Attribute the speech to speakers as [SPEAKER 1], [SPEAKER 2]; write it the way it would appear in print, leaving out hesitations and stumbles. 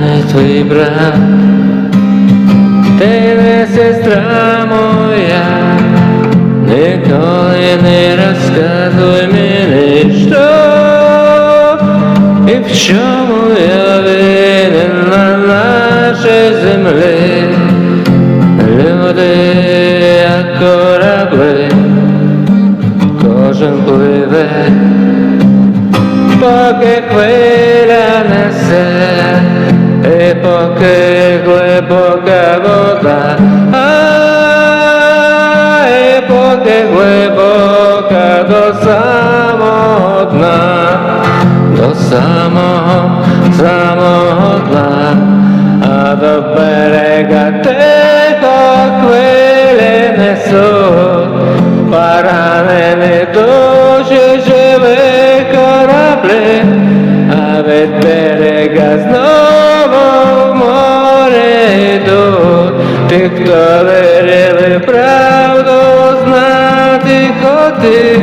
[SPEAKER 1] не твій брат, ти не сестра моя, ніколи не розказуй мені, що і в чому я винен на нашій землі. Люди, як корабли, кожен пливе, поки хвиля несе, і поки глибока вода, і поки глибока до самого дна, до самого дна, а до берега тихо хвилі несуть поранені душі живих кораблі, а від берега знову в море йдуть ті, хто вірили в правду, знати хотів.